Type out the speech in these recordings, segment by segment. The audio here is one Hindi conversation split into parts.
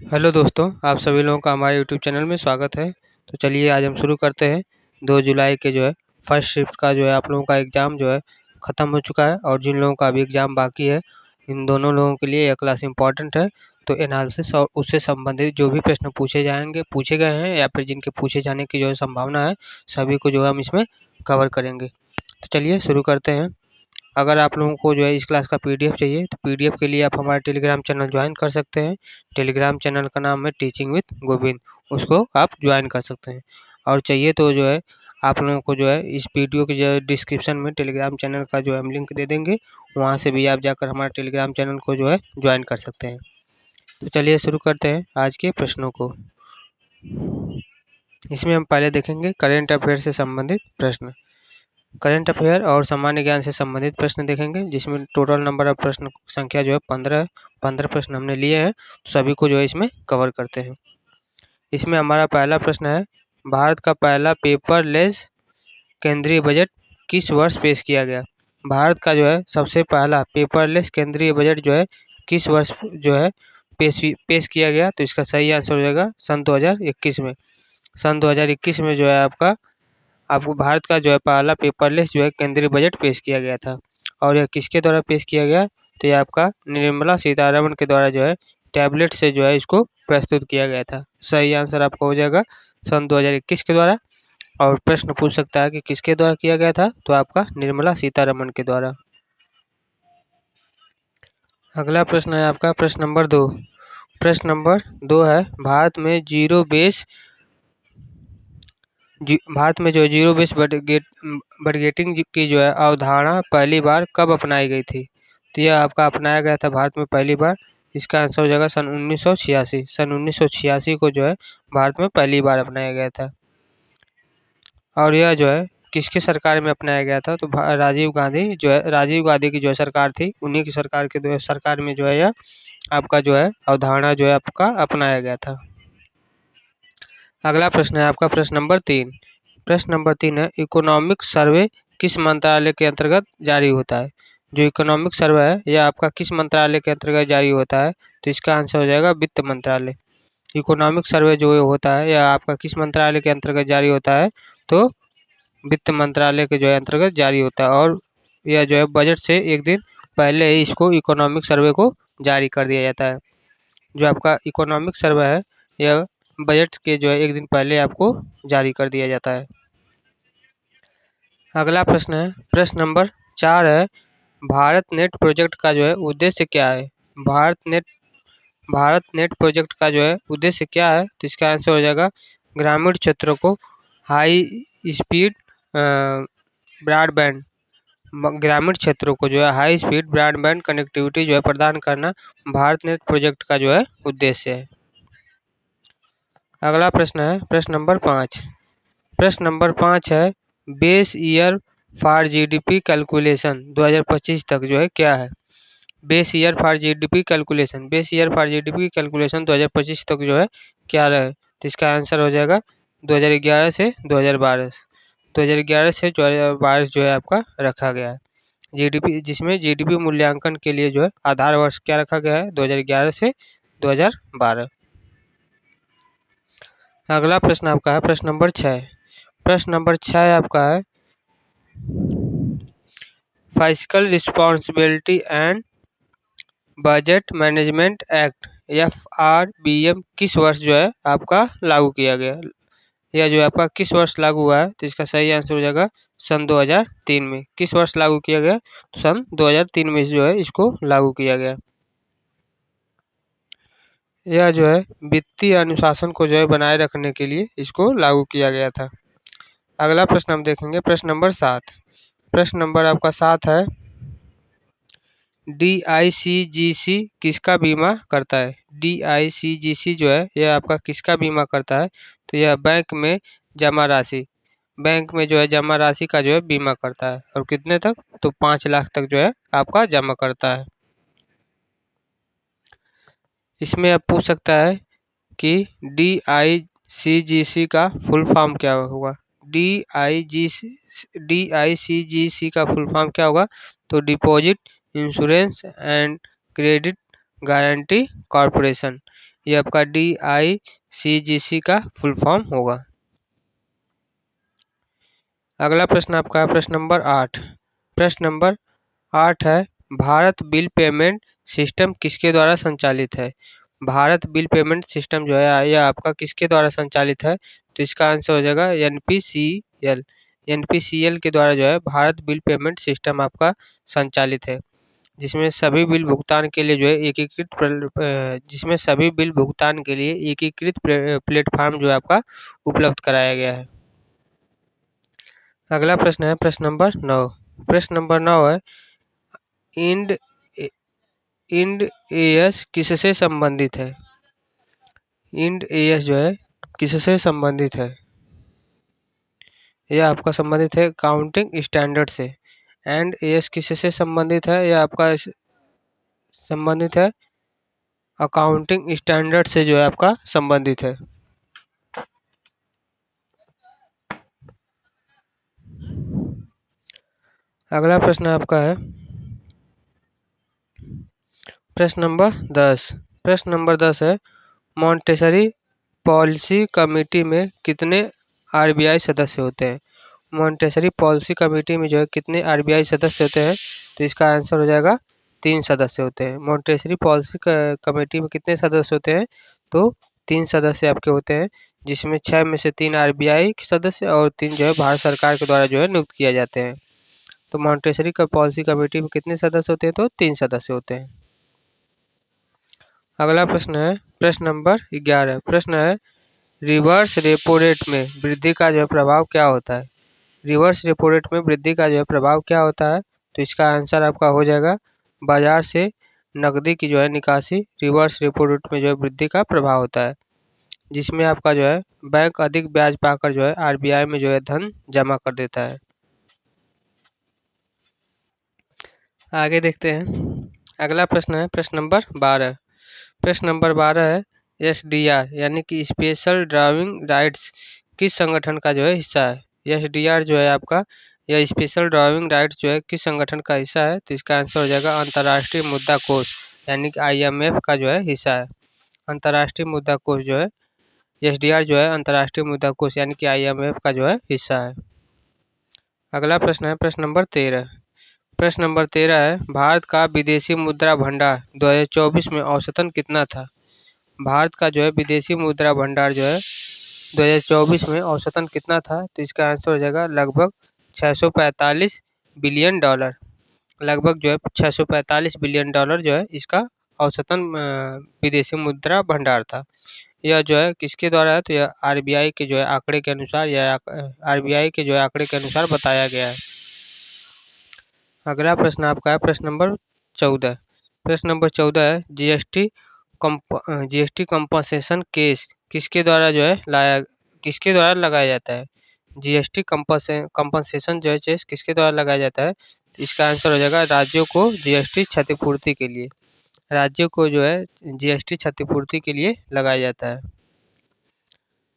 हेलो दोस्तों, आप सभी लोगों का हमारे यूट्यूब चैनल में स्वागत है। तो चलिए आज हम शुरू करते हैं। 2 जुलाई के जो है फर्स्ट शिफ्ट का जो है आप लोगों का एग्ज़ाम जो है ख़त्म हो चुका है और जिन लोगों का अभी एग्ज़ाम बाकी है, इन दोनों लोगों के लिए यह क्लास इम्पोर्टेंट है। तो एनालिसिस और उससे संबंधित जो भी प्रश्न पूछे गए हैं या फिर जिनके पूछे जाने की जो है संभावना है, सभी को जो है हम इसमें कवर करेंगे। तो चलिए शुरू करते हैं। अगर आप लोगों को जो है इस क्लास का पीडीएफ चाहिए तो पीडीएफ के लिए आप हमारा टेलीग्राम चैनल ज्वाइन कर सकते हैं। टेलीग्राम चैनल का नाम है टीचिंग विद गोविंद, उसको आप ज्वाइन कर सकते हैं। और चाहिए तो जो है आप लोगों को जो है इस वीडियो के जो है डिस्क्रिप्शन में टेलीग्राम चैनल का जो है हम लिंक दे देंगे, वहाँ से भी आप जाकर हमारे टेलीग्राम चैनल को जो है ज्वाइन कर सकते हैं। तो चलिए शुरू करते हैं आज के प्रश्नों को। इसमें हम पहले देखेंगे करेंट अफेयर से संबंधित प्रश्न। करंट अफेयर और सामान्य ज्ञान से संबंधित प्रश्न देखेंगे, जिसमें टोटल नंबर ऑफ प्रश्न संख्या जो है 15 है। 15 प्रश्न हमने लिए हैं, तो सभी को जो है इसमें कवर करते हैं। इसमें हमारा पहला प्रश्न है, भारत का पहला पेपरलेस केंद्रीय बजट किस वर्ष पेश किया गया? भारत का जो है सबसे पहला पेपरलेस केंद्रीय बजट जो है किस वर्ष जो है पेश किया गया? तो इसका सही आंसर हो जाएगा सन 2021 में। सन 2021 में जो है आपको भारत का जो है पहला पेपरलेस जो है केंद्रीय बजट पेश किया गया था। और यह किसके द्वारा पेश किया गया? तो ये आपका निर्मला सीतारमण के द्वारा जो है टैबलेट से जो है इसको प्रस्तुत किया गया था। सही आंसर आपका हो जाएगा सन 2021 के द्वारा। और प्रश्न पूछ सकता है कि किसके द्वारा किया गया था? तो आपका निर्मला सीतारमण के द्वारा। अगला प्रश्न है आपका प्रश्न नंबर 2। प्रश्न नंबर 2 है, भारत में जो जीरो बेस बजटिंग की जो है अवधारणा पहली बार कब अपनाई गई थी? तो यह आपका अपनाया गया था भारत में पहली बार। इसका आंसर हो जाएगा सन 1986। सन 1986 को जो है भारत में पहली बार अपनाया गया था। और यह जो है किसके सरकार में अपनाया गया था? तो राजीव गांधी की जो है सरकार थी, उन्हीं की सरकार में जो है यह आपका जो है अवधारणा जो है आपका अपनाया गया था। अगला प्रश्न है आपका प्रश्न नंबर 3। प्रश्न नंबर 3 है, इकोनॉमिक सर्वे किस मंत्रालय के अंतर्गत जारी होता है? जो इकोनॉमिक सर्वे है यह आपका किस मंत्रालय के अंतर्गत जारी होता है? तो इसका आंसर हो जाएगा वित्त मंत्रालय। इकोनॉमिक सर्वे जो होता है यह आपका किस मंत्रालय के अंतर्गत जारी होता है? तो वित्त मंत्रालय के जो है अंतर्गत जारी होता है। और यह जो है बजट से एक दिन पहले ही इसको इकोनॉमिक सर्वे को जारी कर दिया जाता है। जो आपका इकोनॉमिक सर्वे है यह बजट के जो है एक दिन पहले आपको जारी कर दिया जाता है। अगला प्रश्न है प्रश्न नंबर 4 है, भारत नेट प्रोजेक्ट का जो है उद्देश्य क्या है? भारत नेट प्रोजेक्ट का जो है उद्देश्य क्या है? तो इसका आंसर हो जाएगा ग्रामीण क्षेत्रों को हाई स्पीड ब्रॉडबैंड ग्रामीण क्षेत्रों को जो है हाई स्पीड ब्रॉडबैंड कनेक्टिविटी जो है प्रदान करना भारत नेट प्रोजेक्ट का जो है उद्देश्य है। अगला प्रश्न है प्रश्न नंबर 5। प्रश्न नंबर 5 है, base year for GDP calculation 2025 तक जो है क्या है? Base year for GDP calculation 2025 तक जो है क्या रहे? तो इसका आंसर हो जाएगा 2011 से 2012। 2011 से 2012 जो है आपका रखा गया है जीडीपी, जिसमें जीडीपी मूल्यांकन के लिए जो है आधार वर्ष क्या रखा गया है? 2011 से 2012। अगला प्रश्न आपका है प्रश्न नंबर 6। प्रश्न नंबर 6 आपका है, fiscal responsibility and budget management act FRBM किस वर्ष जो है आपका लागू किया गया? यह जो है आपका किस वर्ष लागू हुआ है? तो इसका सही आंसर हो जाएगा सन 2003 में। किस वर्ष लागू किया गया? तो सन 2003 में जो है इसको लागू किया गया। यह जो है वित्तीय अनुशासन को जो है बनाए रखने के लिए इसको लागू किया गया था। अगला प्रश्न हम देखेंगे प्रश्न नंबर 7। प्रश्न नंबर आपका 7 है, DICGC किसका बीमा करता है? DICGC जो है यह आपका किसका बीमा करता है? तो यह बैंक में जमा राशि का जो है बीमा करता है। और कितने तक? तो 5 लाख तक जो है आपका जमा करता है। इसमें आप पूछ सकता है कि DICGC का फुल फॉर्म क्या होगा? DICGC का फुल फॉर्म क्या होगा? तो deposit insurance and credit guarantee corporation. ये आपका DICGC का फुल फॉर्म होगा। अगला प्रश्न आपका है प्रश्न नंबर 8। प्रश्न नंबर 8 है भारत बिल पेमेंट सिस्टम किसके द्वारा संचालित है। भारत बिल पेमेंट सिस्टम जो है यह आपका किसके द्वारा संचालित है, तो इसका आंसर हो जाएगा NPCL। NPCL के द्वारा जो है भारत बिल पेमेंट सिस्टम आपका संचालित है, जिसमें सभी बिल भुगतान के लिए जो है एकीकृत प्लेटफॉर्म जो है आपका उपलब्ध कराया गया है। अगला प्रश्न है प्रश्न नंबर 9। प्रश्न नंबर 9 है इंड इंड एएस किससे संबंधित है। इंड एएस जो है किससे संबंधित है, यह आपका संबंधित है काउंटिंग स्टैंडर्ड से। एंड एएस किससे संबंधित है, यह आपका संबंधित है अकाउंटिंग स्टैंडर्ड से जो है आपका संबंधित है। अगला प्रश्न आपका है प्रश्न नंबर 10। प्रश्न नंबर 10 है मॉन्टेसरी पॉलिसी कमेटी में कितने RBI सदस्य होते हैं। मॉन्टेसरी पॉलिसी कमेटी में जो है कितने RBI सदस्य होते हैं, तो इसका आंसर हो जाएगा 3 सदस्य होते हैं। मॉन्टेसरी पॉलिसी कमेटी में कितने सदस्य होते हैं, तो 3 सदस्य आपके होते हैं, जिसमें 6 में से 3 RBI के सदस्य और 3 जो है भारत सरकार के द्वारा जो है नियुक्त किए जाते हैं। तो मॉन्टेसरी पॉलिसी कमेटी में कितने सदस्य होते हैं, तो 3 सदस्य होते हैं। अगला प्रश्न है प्रश्न नंबर 11। प्रश्न है रिवर्स रेपो रेट में वृद्धि का जो है प्रभाव क्या होता है। रिवर्स रेपो रेट में वृद्धि का जो है प्रभाव क्या होता है, तो इसका आंसर आपका हो जाएगा बाजार से नकदी की जो है निकासी रिवर्स रेपो रेट में जो है वृद्धि का प्रभाव होता है, जिसमें आपका जो है बैंक अधिक ब्याज पाकर जो है RBI में जो है धन जमा कर देता है। आगे देखते हैं। अगला प्रश्न है प्रश्न नंबर 12। प्रश्न नंबर 12 है SDR यानी कि स्पेशल ड्राइविंग राइट्स किस संगठन का जो है हिस्सा है। SDR जो है आपका यह स्पेशल ड्राइविंग राइट्स जो है किस संगठन का हिस्सा है, तो इसका आंसर हो जाएगा अंतर्राष्ट्रीय मुद्रा कोष यानी कि IMF का जो है हिस्सा है। अंतर्राष्ट्रीय मुद्रा कोष जो है SDR जो है अंतर्राष्ट्रीय मुद्रा कोष यानी कि IMF का जो है हिस्सा है। अगला प्रश्न है प्रश्न नंबर 13। प्रश्न नंबर 13 है भारत का विदेशी मुद्रा भंडार 2024 में औसतन कितना था। भारत का जो है विदेशी मुद्रा भंडार जो है 2024 में औसतन कितना था, तो इसका आंसर हो जाएगा लगभग 645 बिलियन डॉलर। लगभग जो है 645 बिलियन डॉलर जो है इसका औसतन विदेशी मुद्रा भंडार था। यह जो है किसके द्वारा है, तो यह RBI के जो है आंकड़े के अनुसार या RBI के जो है आंकड़े के अनुसार बताया गया है। अगला प्रश्न आपका है प्रश्न नंबर 14। प्रश्न नंबर 14 है GST कंपनसेशन केस किसके द्वारा जो है लगाया जाता है। GST कंपनसेशन जो है केस किसके द्वारा लगाया जाता है, इसका आंसर हो जाएगा राज्यों को GST क्षतिपूर्ति के लिए। राज्यों को जो है GST क्षतिपूर्ति के लिए लगाया जाता है।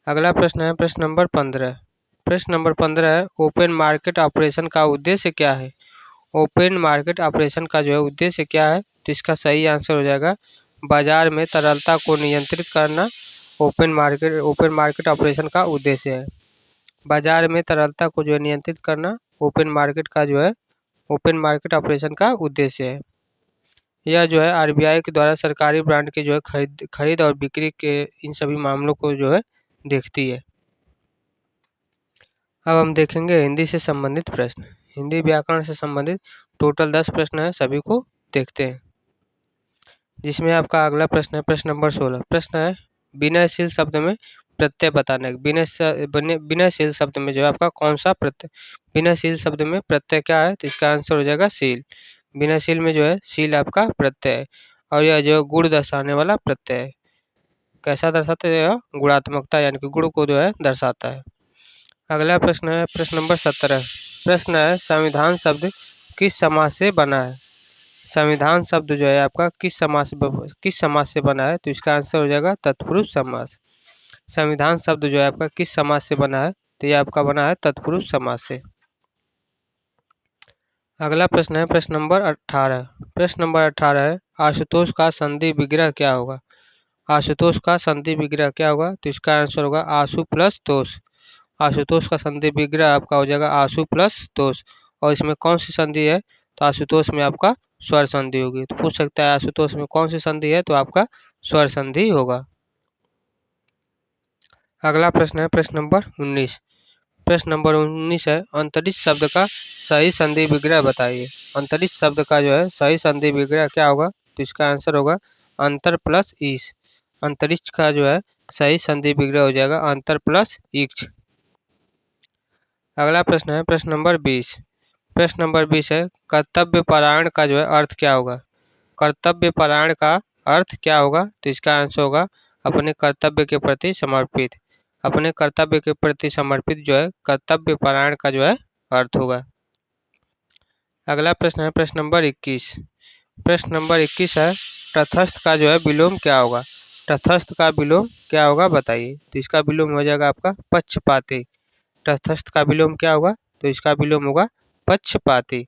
अगला प्रश्न है प्रश्न नंबर 15। प्रश्न नंबर 15 है ओपन मार्केट ऑपरेशन का उद्देश्य क्या है। ओपन मार्केट ऑपरेशन का जो है उद्देश्य क्या है, तो इसका सही आंसर हो जाएगा बाजार में तरलता को नियंत्रित करना। ओपन मार्केट ऑपरेशन का उद्देश्य है बाजार में तरलता को जो है नियंत्रित करना। ओपन मार्केट ऑपरेशन का उद्देश्य है। यह जो है RBI के द्वारा सरकारी ब्रांड के जो है खरीद और बिक्री के इन सभी मामलों को जो है देखती है। अब हम देखेंगे हिंदी से संबंधित प्रश्न। हिंदी व्याकरण से संबंधित टोटल 10 प्रश्न है, सभी को देखते हैं। जिसमें आपका अगला प्रश्न है प्रश्न नंबर 16। प्रश्न है विनयशील शब्द में प्रत्यय बताना। विनयशील शब्द में जो है आपका कौन सा प्रत्यय, विनयशील शब्द में प्रत्यय क्या है, तो इसका आंसर हो जाएगा शील। विनयशील में जो है शील आपका प्रत्यय है और यह जो गुण दर्शाने वाला प्रत्यय है। कैसा दर्शाता है, यह गुणात्मकता यानी कि गुण को जो है दर्शाता है। अगला प्रश्न है प्रश्न नंबर 17। प्रश्न है संविधान शब्द किस समास से बना है। संविधान शब्द जो है आपका किस समास से बना है, तो इसका आंसर हो जाएगा तत्पुरुष समास। संविधान शब्द जो है आपका किस समास से बना है, तो यह आपका बना है तत्पुरुष समास से। अगला प्रश्न है प्रश्न नंबर 18। प्रश्न नंबर 18 है आशुतोष का संधि विग्रह क्या होगा। आशुतोष का संधि विग्रह क्या होगा? तो इसका आंसर होगा आशु प्लस तोष। आशुतोष का संधि विग्रह आपका हो जाएगा आशु प्लस तोष। और इसमें कौन सी संधि है? तो आशुतोष में आपका स्वर संधि होगी। तो पूछ सकता है आशुतोष में कौन सी संधि है? तो आपका स्वर संधि होगा। अगला प्रश्न है प्रश्न नंबर 19। प्रश्न नंबर 19 है अंतरिक्ष शब्द का सही संधि विग्रह बताइए। अंतरिक्ष शब्द का जो है सही संधि विग्रह क्या होगा? तो इसका आंसर होगा अंतर प्लस ईश। अंतरिक्ष का जो है सही संधि विग्रह हो जाएगा अंतर प्लस ईक्ष। अगला प्रश्न है प्रश्न नंबर 20। प्रश्न नंबर 20 है कर्तव्य परायण का जो है अर्थ क्या होगा? कर्तव्य परायण का अर्थ क्या होगा? तो इसका आंसर होगा अपने कर्तव्य के प्रति समर्पित। अपने कर्तव्य के प्रति समर्पित जो है कर्तव्य परायण का जो है अर्थ होगा। अगला प्रश्न है प्रश्न नंबर 21। प्रश्न नंबर 21 है तटस्थ का जो है विलोम क्या होगा? तटस्थ का विलोम क्या होगा बताइए। तो इसका विलोम हो जाएगा आपका पक्षपाती। तटस्थ का विलोम क्या होगा? तो इसका विलोम होगा पक्षपाती।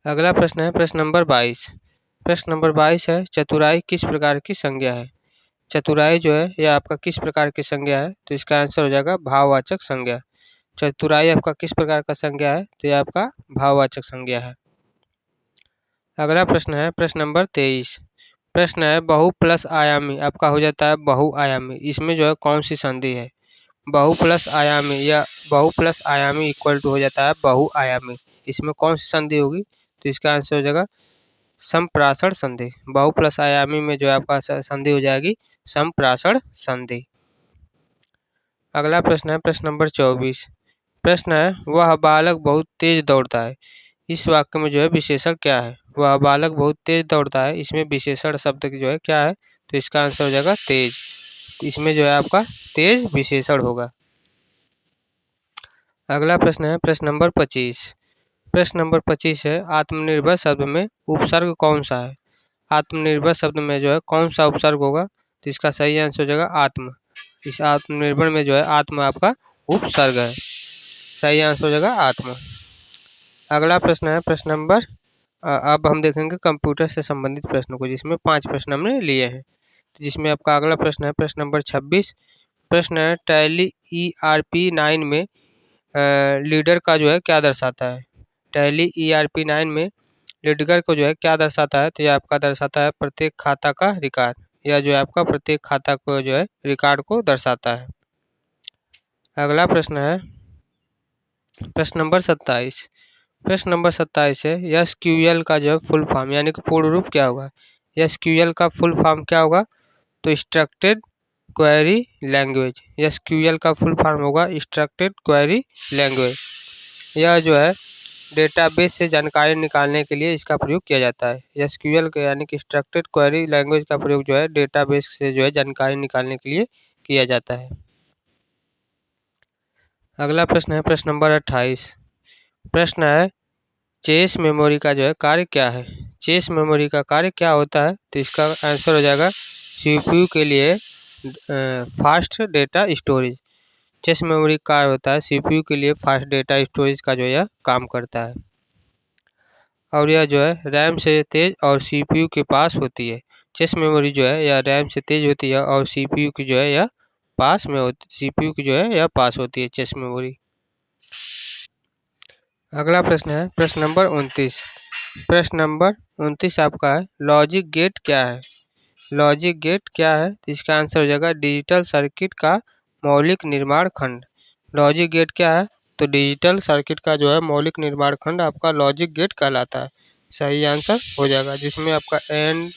अगला प्रश्न है प्रश्न नंबर 22। प्रश्न नंबर 22 है चतुराई किस प्रकार की संज्ञा है? चतुराई जो है यह आपका किस प्रकार की संज्ञा है? तो इसका आंसर हो जाएगा भाववाचक संज्ञा। चतुराई आपका किस प्रकार का संज्ञा है? तो यह आपका भाववाचक संज्ञा है। अगला प्रश्न है प्रश्न नंबर 23। प्रश्न है बहु प्लस आयामी आपका हो जाता है बहुआयामी। इसमें जो है कौन सी संधि है? बहु प्लस आयामी या बहु प्लस आयामी इक्वल टू हो जाता है बहुआयामी। इसमें कौन सी संधि होगी? तो इसका आंसर हो जाएगा संप्रासण संधि। बहु प्लस आयामी में जो है आपका संधि हो जाएगी संप्रासण संधि। अगला प्रश्न है प्रश्न नंबर 24। प्रश्न है वह बालक बहुत तेज दौड़ता है। इस वाक्य में जो है विशेषण क्या है? वह बालक बहुत तेज दौड़ता है। इसमें विशेषण शब्द जो है क्या है? तो इसका आंसर हो जाएगा तेज। इसमें जो है आपका तेज विशेषण होगा। अगला प्रश्न है प्रश्न नंबर 25। प्रश्न नंबर 25 है आत्मनिर्भर शब्द में उपसर्ग कौन सा है? आत्मनिर्भर शब्द में जो है कौन सा उपसर्ग होगा? तो इसका सही आंसर हो जाएगा आत्म। इस आत्मनिर्भर में जो है आत्म आपका उपसर्ग है। सही आंसर हो जाएगा आत्म। अगला प्रश्न है प्रश्न नंबर अब हम देखेंगे कंप्यूटर से संबंधित प्रश्नों को, जिसमें 5 प्रश्न हमने लिए हैं। तो जिसमें आपका अगला प्रश्न है प्रश्न नंबर 26। प्रश्न है टैली ERP9 में लीडर का जो है क्या दर्शाता है? टैली ERP9 में लीडर को जो है क्या दर्शाता है? तो यह आपका दर्शाता है प्रत्येक खाता का रिकॉर्ड। यह जो है आपका प्रत्येक खाता को जो है रिकॉर्ड को दर्शाता है। अगला प्रश्न है प्रश्न नंबर 27। प्रश्न नंबर 27 है SQL का जो है फुल फॉर्म यानी कि पूर्ण रूप क्या होगा? SQL का फुल फॉर्म क्या होगा? तो स्ट्रक्चर्ड क्वेरी लैंग्वेज। SQL का फुल फॉर्म होगा स्ट्रक्चर्ड क्वेरी लैंग्वेज। यह जो है डेटाबेस से जानकारी निकालने के लिए इसका प्रयोग किया जाता है। SQL के यानी कि स्ट्रक्चर्ड क्वेरी लैंग्वेज का प्रयोग जो है डेटाबेस से जो है जानकारी निकालने के लिए किया जाता है। अगला प्रश्न है प्रश्न नंबर 28। प्रश्न है चेस मेमोरी का जो है कार्य क्या है? चेस मेमोरी का कार्य क्या होता है? तो इसका आंसर हो जाएगा CPU के लिए fast data storage. Cache memory कार्य होता है CPU के लिए फास्ट डेटा स्टोरेज का जो यह काम करता है। और यह जो है रैम से तेज और CPU के पास होती है। चेस मेमोरी जो है यह रैम से तेज होती है और CPU की जो है यह पास में होती CPU की जो है यह पास होती है चेस मेमोरी। अगला प्रश्न है प्रश्न नंबर 29। प्रश्न नंबर 29 आपका है लॉजिक गेट क्या है? लॉजिक गेट क्या है? तो इसका आंसर हो जाएगा डिजिटल सर्किट का मौलिक निर्माण खंड। लॉजिक गेट क्या है? तो डिजिटल सर्किट का जो है मौलिक निर्माण खंड आपका लॉजिक गेट कहलाता है। सही आंसर हो जाएगा, जिसमें आपका and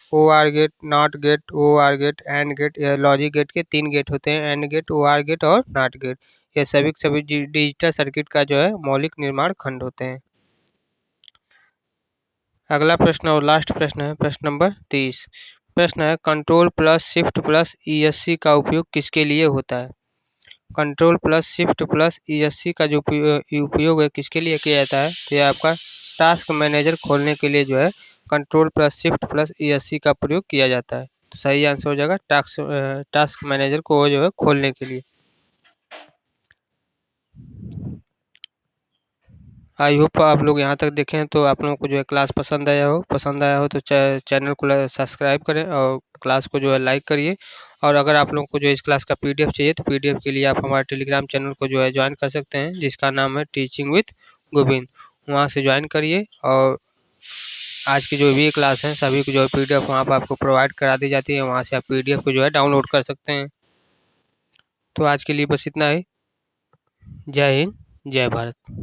O R gate, not gate, O R gate, and gate, यह लॉजिक गेट के 3 गेट होते हैं, and gate, O R gate और नॉट गेट। ये सभी के सभी डिजिटल सर्किट का जो है मौलिक निर्माण खंड होते हैं। अगला प्रश्न और लास्ट प्रश्न है प्रश्न नंबर 30। प्रश्न है control plus shift plus ESC का उपयोग किसके लिए होता है? Control plus shift plus ESC का जो उपयोग है किसके लिए किया जाता है? तो यह आपका टास्क मैनेजर खोलने के लिए जो है control plus shift plus ESC का प्रयोग किया जाता है। तो सही आंसर हो जाएगा टास्क मैनेजर को जो है खोलने के लिए। आई होप आप लोग यहाँ तक देखें तो आप लोगों को जो है क्लास पसंद आया हो तो चैनल को सब्सक्राइब करें और क्लास को जो है लाइक करिए। और अगर आप लोगों को जो इस क्लास का पीडीएफ चाहिए तो पीडीएफ के लिए आप हमारे टेलीग्राम चैनल को जो है ज्वाइन कर सकते हैं, जिसका नाम है टीचिंग विद गोविंद। वहाँ से ज्वाइन करिए और आज की जो भी क्लास है सभी को जो है पीडीएफ वहाँ पर आपको प्रोवाइड करा दी जाती है, वहाँ से आप पीडीएफ को जो है डाउनलोड कर सकते हैं। तो आज के लिए बस इतना ही। जय हिंद, जय भारत।